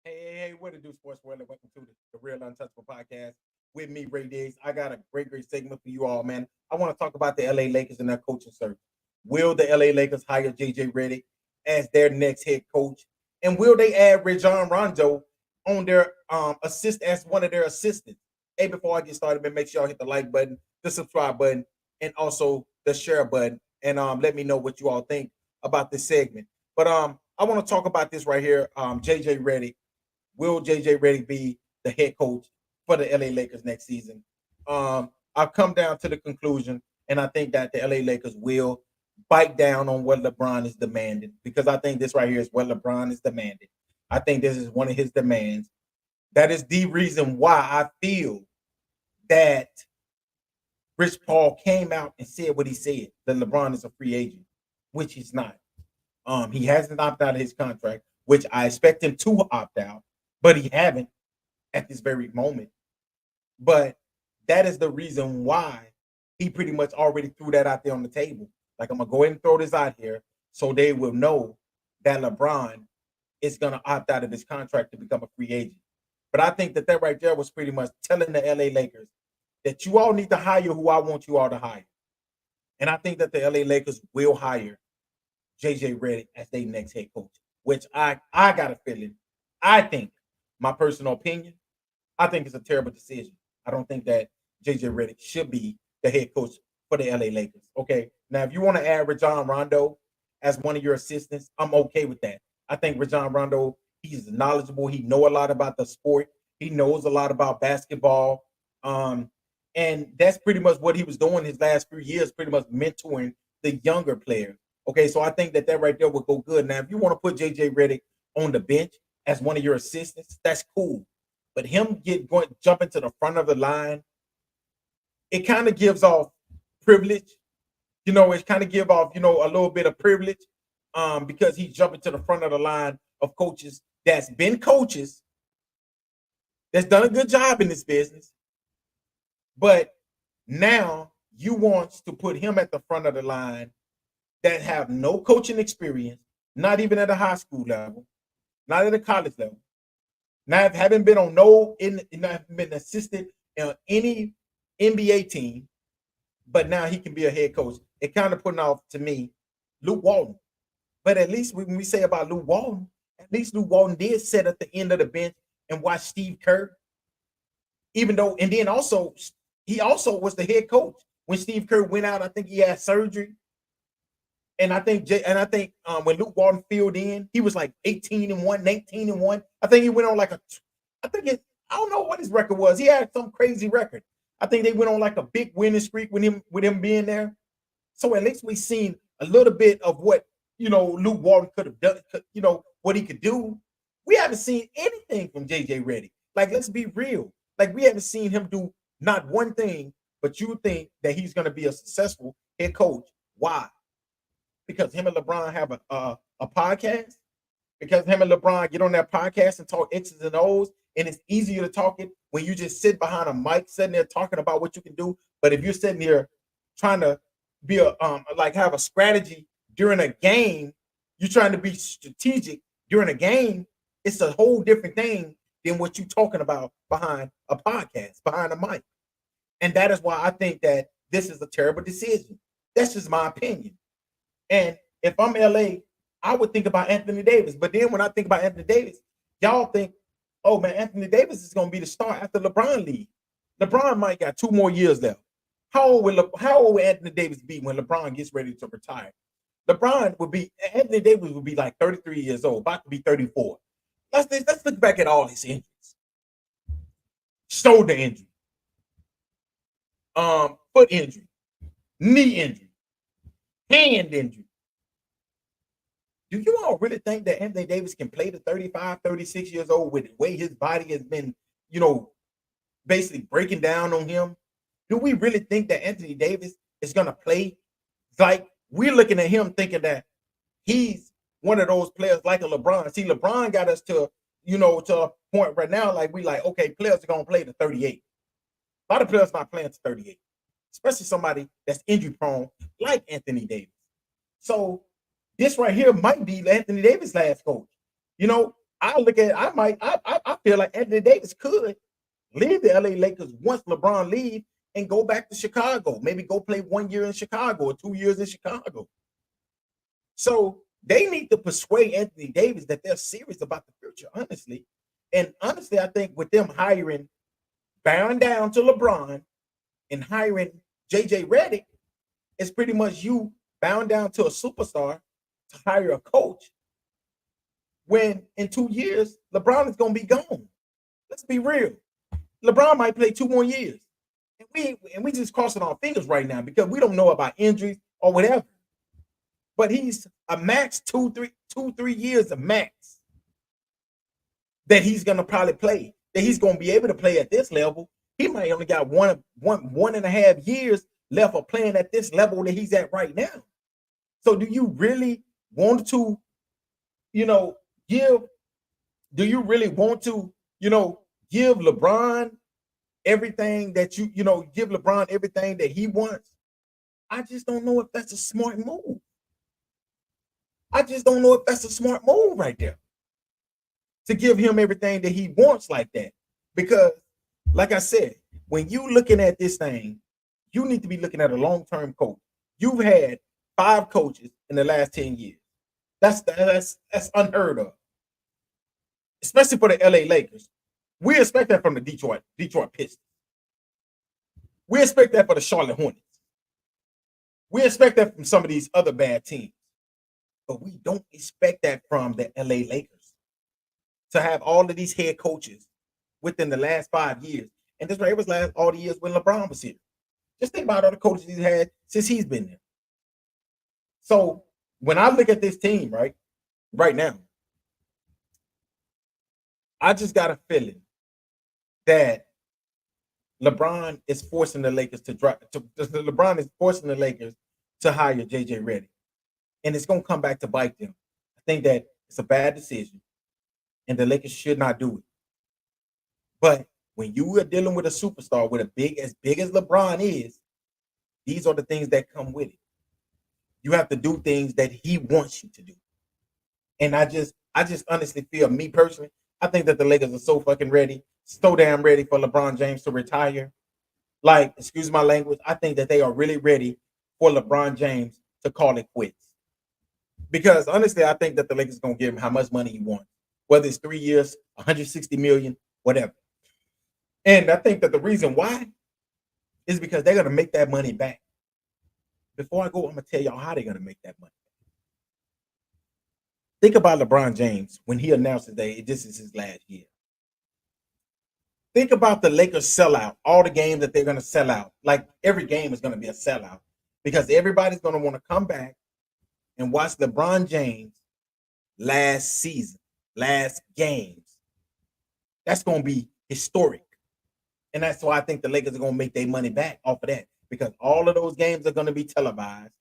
Hey, what to do, sports world? Welcome to the Real Untouchable podcast with me, Ray Diggs. I got a great segment for you all, man. I want to talk about the LA Lakers and their coaching search. Will the LA Lakers hire JJ REDICK as their next head coach? And will they add Rajon Rondo on their assist as one of their assistants? Hey, before I get started, man, make sure y'all hit the like button, the subscribe button, and also the share button. And let me know what you all think about this segment. But I want to talk about this right here. JJ REDICK. Will JJ REDICK be the head coach for the LA Lakers next season? I've come down to the conclusion, and I think that the LA Lakers will bite down on what LeBron is demanding, because I think this right here is what LeBron is demanding. I think this is one of his demands. That is the reason why I feel that Rich Paul came out and said what he said, that LeBron is a free agent, which he's not. He hasn't opted out of his contract, which I expect him to opt out, but he haven't at this very moment. But that is the reason why he pretty much already threw that out there on the table. Like, I'm gonna go ahead and throw this out here so they will know that LeBron is gonna opt out of his contract to become a free agent. But I think that that right there was pretty much telling the LA Lakers that you all need to hire who I want you all to hire. And I think that the LA Lakers will hire JJ REDICK as their next head coach, which I got a feeling. I think, my personal opinion, I think it's a terrible decision. I don't think that JJ REDICK should be the head coach for the LA Lakers. Okay. Now, if you want to add Rajon Rondo as one of your assistants, I'm okay with that. I think Rajon Rondo, he's knowledgeable. He know a lot about the sport. He knows a lot about basketball. And that's pretty much what he was doing his last few years, pretty much mentoring the younger players. Okay, so I think that that right there would go good. Now, if you want to put JJ REDICK on the bench as one of your assistants, that's cool. But him jumping to the front of the line, it kind of gives off privilege. It kind of give off, a little bit of privilege, because he's jumping to the front of the line of coaches that's been coaches, that's done a good job in this business. But now you want to put him at the front of the line that have no coaching experience, not even at a high school level, not at a college level, not haven't been on not been assisted on any NBA team, but now he can be a head coach. It kind of putting off to me Luke Walton. But at least when we say about Luke Walton, at least Luke Walton did sit at the end of the bench and watch Steve Kerr. Even though, and then also he also was the head coach when Steve Kerr went out. I think he had surgery. And I think when Luke Walton filled in, he was like 18-1, 19-1. I think he went on like I don't know what his record was. He had some crazy record. I think they went on like a big winning streak with him being there. So at least we seen a little bit of what Luke Walton could have done, what he could do. We haven't seen anything from JJ REDICK. Like, let's be real. Like, we haven't seen him do not one thing, but you think that he's going to be a successful head coach. Why? Because him and LeBron have a podcast, because him and LeBron get on that podcast and talk X's and O's, and it's easier to talk it when you just sit behind a mic, sitting there talking about what you can do. But if you're sitting here trying to be have a strategy during a game, you're trying to be strategic during a game, it's a whole different thing than what you're talking about behind a podcast, behind a mic. And that is why I think that this is a terrible decision. That's just my opinion. And if I'm LA, I would think about Anthony Davis. But then when I think about Anthony Davis, y'all think, oh man, Anthony Davis is going to be the star after LeBron leaves. LeBron might got 2 more years left. How old will Anthony Davis be when LeBron gets ready to retire? Anthony Davis would be like 33 years old, about to be 34. Let's look back at all his injuries. Shoulder injury, foot injury, knee injury, hand injury. Do you all really think that Anthony Davis can play to 35, 36 years old with the way his body has been, basically breaking down on him? Do we really think that Anthony Davis is going to play? Like, we're looking at him thinking that he's one of those players like a LeBron. See, LeBron got us to a point right now, like, okay, players are going to play to 38. A lot of players not playing to 38, especially somebody that's injury prone like Anthony Davis. So this right here might be Anthony Davis' last coach. I feel like Anthony Davis could leave the LA Lakers once LeBron leave and go back to Chicago. Maybe go play 1 year in Chicago or 2 years in Chicago. So they need to persuade Anthony Davis that they're serious about the future, honestly. And honestly, I think with them hiring, bowing down to LeBron and hiring JJ Redick, it's pretty much you bound down to a superstar to hire a coach when in 2 years, LeBron is going to be gone. Let's be real. LeBron might play 2 more years. And we just crossing our fingers right now because we don't know about injuries or whatever. But he's a max 2-3 years of max that he's gonna probably play. That he's gonna be able to play at this level. He might only got one and a half years left of playing at this level that he's at right now. So do you really want to, give? Do you really want to, give LeBron everything that give LeBron everything that he wants? I just don't know if that's a smart move. I just don't know if that's a smart move right there to give him everything that he wants like that. Because, like I said, when you looking at this thing, you need to be looking at a long-term coach. You've had 5 coaches in the last 10 years. That's unheard of, especially for the LA Lakers. We expect that from the Detroit Pistons. We expect that for the Charlotte Hornets. We expect that from some of these other bad teams. But we don't expect that from the LA Lakers to have all of these head coaches within the last 5 years. And this right was last all the years when LeBron was here. Just think about all the coaches he's had since he's been there. So when I look at this team, right now, I just got a feeling that LeBron is forcing the Lakers LeBron is forcing the Lakers to hire JJ Redick. And it's going to come back to bite them. I think that it's a bad decision, and the Lakers should not do it. But when you are dealing with a superstar with as big as LeBron is, these are the things that come with it. You have to do things that he wants you to do. And I just honestly feel, me personally, I think that the Lakers are so fucking ready, so damn ready for LeBron James to retire. Like, excuse my language, I think that they are really ready for LeBron James to call it quits. Because honestly, I think that the Lakers are going to give him how much money he wants, whether it's 3 years, 160 million, whatever. And I think that the reason why is because they're going to make that money back. Before I go, I'm going to tell y'all how they're going to make that money back. Think about LeBron James when he announces that this is his last year. Think about the Lakers sellout, all the games that they're going to sell out. Like, every game is going to be a sellout because everybody's going to want to come back and watch LeBron James last season, last games. That's going to be historic. And that's why I think the Lakers are going to make their money back off of that, because all of those games are going to be televised.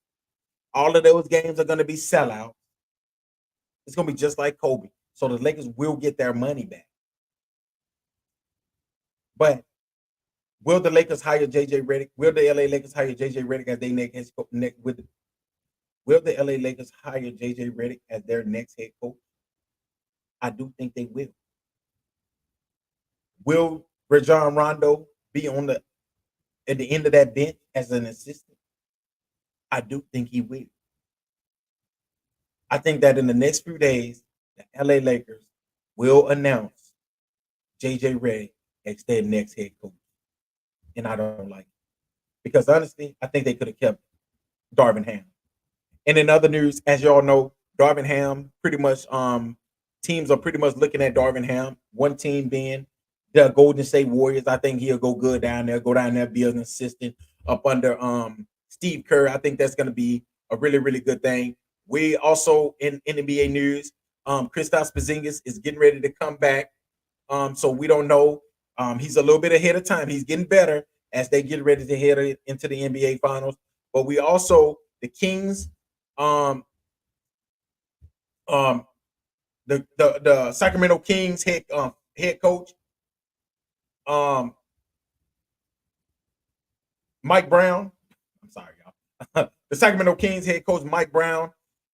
All of those games are going to be sellouts. It's going to be just like Kobe. So the Lakers will get their money back. But will the Lakers hire JJ Redick? Will the LA Lakers hire JJ Redick as their next coach? Will the LA Lakers hire JJ Redick as their next head coach? I do think they will. Will Rajon Rondo be at the end of that bench as an assistant? I do think he will. I think that in the next few days, the LA Lakers will announce JJ Redick as their next head coach. And I don't like it. Because honestly, I think they could have kept Darvin Ham. And in other news, as y'all know, Darvin Ham, pretty much teams are pretty much looking at Darvin Ham. One team being the Golden State Warriors. I think he'll go good down there, be an assistant up under Steve Kerr. I think that's going to be a really, really good thing. We also, in NBA news, Kristaps Porzingis is getting ready to come back. So we don't know. He's a little bit ahead of time. He's getting better as they get ready to head into the NBA Finals. But we also, the Kings, the Sacramento Kings head coach, Mike Brown. I'm sorry, y'all. The Sacramento Kings head coach Mike Brown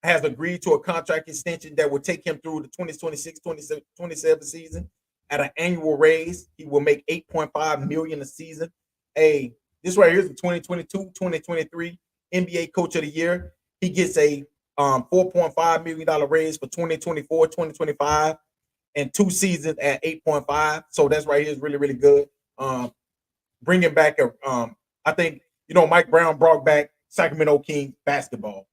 has agreed to a contract extension that will take him through the 2026-27 season at an annual raise. He will make $8.5 million a season. This right here is the 2022-2023 NBA Coach of the Year. He gets a $4.5 million raise for 2024-2025 and 2 seasons at 8.5. So that's right here is really, really good. Bringing back I think, Mike Brown brought back Sacramento Kings basketball.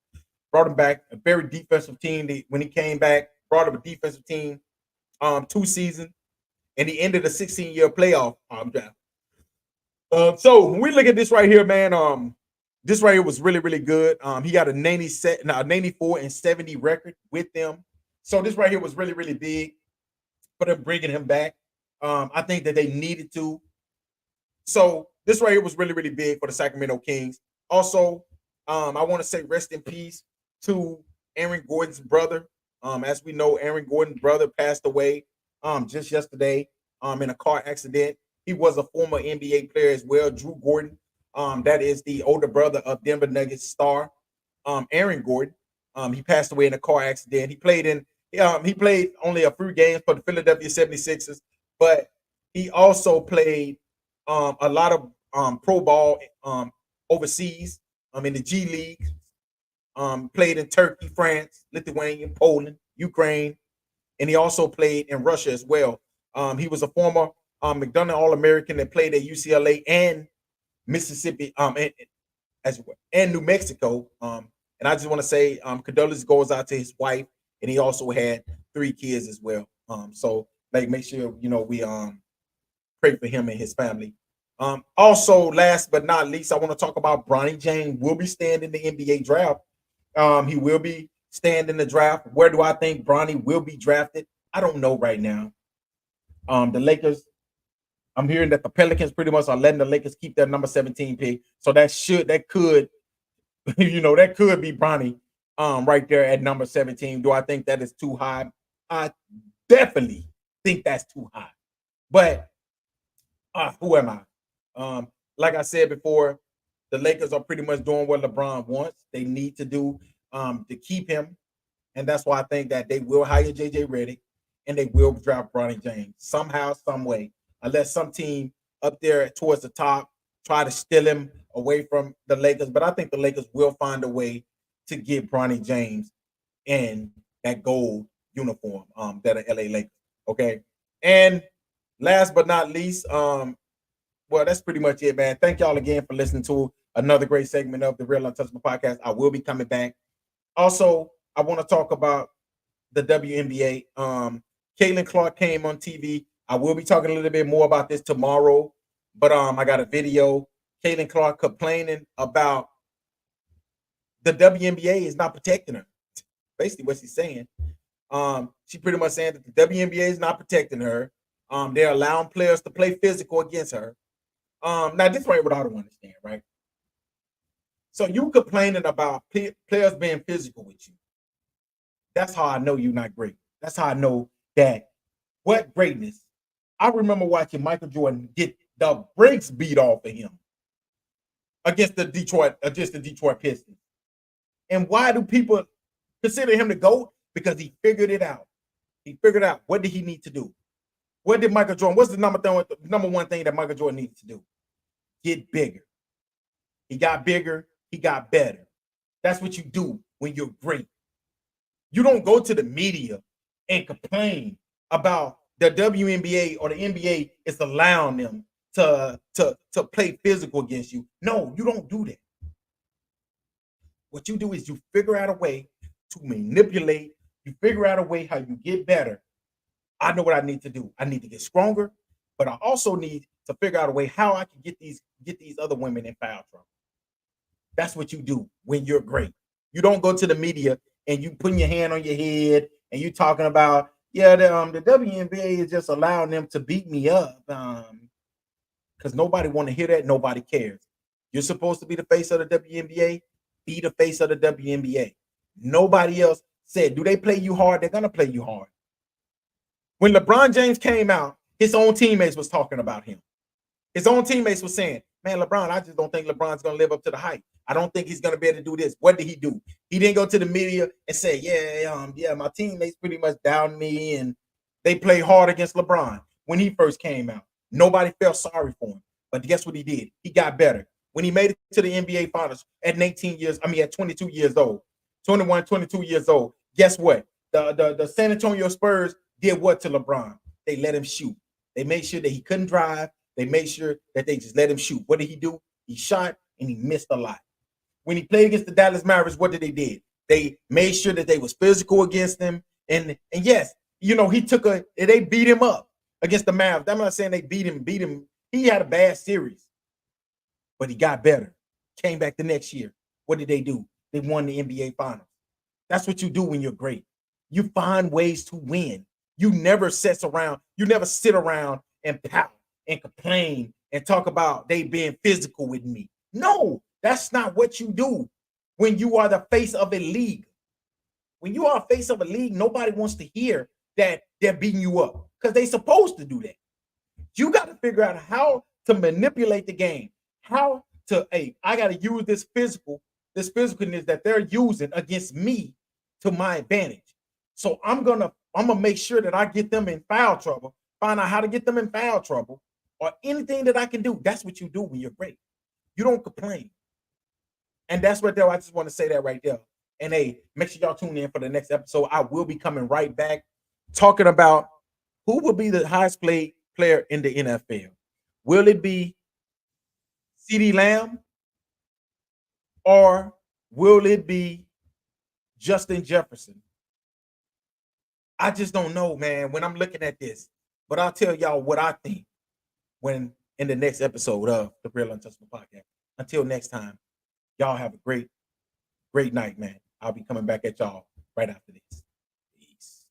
Brought him back a very defensive team. When he came back, brought him a defensive team, 2 seasons, and he ended a 16-year playoff draft. So when we look at this right here, man, this right here was really, really good. He got a 94 and 70 record with them. So this right here was really, really big for them bringing him back. I think that they needed to. So this right here was really, really big for the Sacramento Kings. Also, I want to say rest in peace to Aaron Gordon's brother. As we know, Aaron Gordon's brother passed away just yesterday in a car accident. He was a former NBA player as well, Drew Gordon. That is the older brother of Denver Nuggets star Aaron Gordon. He passed away in a car accident. He played only a few games for the Philadelphia 76ers, but he also played a lot of pro ball overseas in the G League. Played in Turkey, France, Lithuania, Poland, Ukraine, and he also played in Russia as well. He was a former McDonough All-American that played at UCLA and Mississippi and New Mexico. And I just want to say condolences goes out to his wife, and he also had 3 kids as well. So make sure we pray for him and his family. Also, last but not least, I want to talk about Bronny James will be staying in the NBA draft. He will be staying in the draft. Where do I think Bronny will be drafted? I don't know right now. The Lakers, I'm hearing that the Pelicans pretty much are letting the Lakers keep their number 17 pick. So that could be Bronny right there at number 17. Do I think that is too high? I definitely think that's too high. But who am I? Like I said before, the Lakers are pretty much doing what LeBron wants. They need to do to keep him. And that's why I think that they will hire JJ REDICK and they will draft Bronny James somehow, some way, unless some team up there towards the top try to steal him away from the Lakers. But I think the Lakers will find a way to get Bronny James in that gold uniform that are LA Lakers. Okay. And last but not least, well, that's pretty much it, man. Thank y'all again for listening to another great segment of the Real Untouchable Podcast. I will be coming back. Also, I want to talk about the WNBA. Caitlin Clark came on TV. I will be talking a little bit more about this tomorrow, but I got a video. Caitlin Clark complaining about the WNBA is not protecting her. Basically, what she's saying. She pretty much saying that the WNBA is not protecting her. They're allowing players to play physical against her. Now, this right what I don't understand, right? So you complaining about players being physical with you. That's how I know you're not great. That's how I know that what greatness. I remember watching Michael Jordan get the brakes beat off of him against the Detroit Pistons. And why do people consider him the GOAT? Because he figured it out. He figured out what did he need to do. What did Michael Jordan? What's the number one thing that Michael Jordan needed to do? Get bigger. He got bigger. He got better. That's what you do when you're great. You don't go to the media and complain about the WNBA or the NBA is allowing them to play physical against you. No, you don't do that. What you do is you figure out a way to manipulate. You figure out a way how you get better. I know what I need to do. I need to get stronger, but I also need to figure out a way how I can get these other women in foul trouble. That's what you do when you're great. You don't go to the media and you putting your hand on your head and you talking about, yeah, the WNBA is just allowing them to beat me up because nobody want to hear that. Nobody cares. You're supposed to be the face of the WNBA. Be the face of the WNBA. Nobody else said, do they play you hard? They're going to play you hard. When LeBron James came out, his own teammates was talking about him. His own teammates were saying, man, LeBron, I just don't think LeBron's going to live up to the hype. I don't think he's going to be able to do this. What did he do? He didn't go to the media and say, yeah, my teammates pretty much down me and they play hard against LeBron. When he first came out, nobody felt sorry for him. But guess what he did? He got better. When he made it to the NBA Finals at 22 years old, 21, 22 years old, guess what? The San Antonio Spurs did what to LeBron? They let him shoot. They made sure that he couldn't drive. They made sure that they just let him shoot. What did he do? He shot and he missed a lot. When he played against the Dallas Mavericks, what did they do? They made sure that they was physical against him. And yes, they beat him up against the Mavs. I'm not saying they beat him. He had a bad series, but he got better. Came back the next year. What did they do? They won the NBA Finals. That's what you do when you're great. You find ways to win. You never sit around and pout and complain and talk about they being physical with me. No, that's not what you do when you are the face of a league. When you are a face of a league, nobody wants to hear that they're beating you up because they're supposed to do that. You got to figure out how to manipulate the game. I got to use this physicalness that they're using against me to my advantage. So I'm gonna make sure that I get them in foul trouble, find out how to get them in foul trouble, or anything that I can do. That's what you do when you're great. You don't complain. And that's right there. I just want to say that right there. And hey, make sure y'all tune in for the next episode. I will be coming right back talking about who will be the highest paid player in the NFL. Will it be CeeDee Lamb or will it be Justin Jefferson? I just don't know, man, when I'm looking at this. But I'll tell y'all what I think when in the next episode of the Real Untouchable Podcast. Until next time, y'all have a great, great night, man. I'll be coming back at y'all right after this. Peace.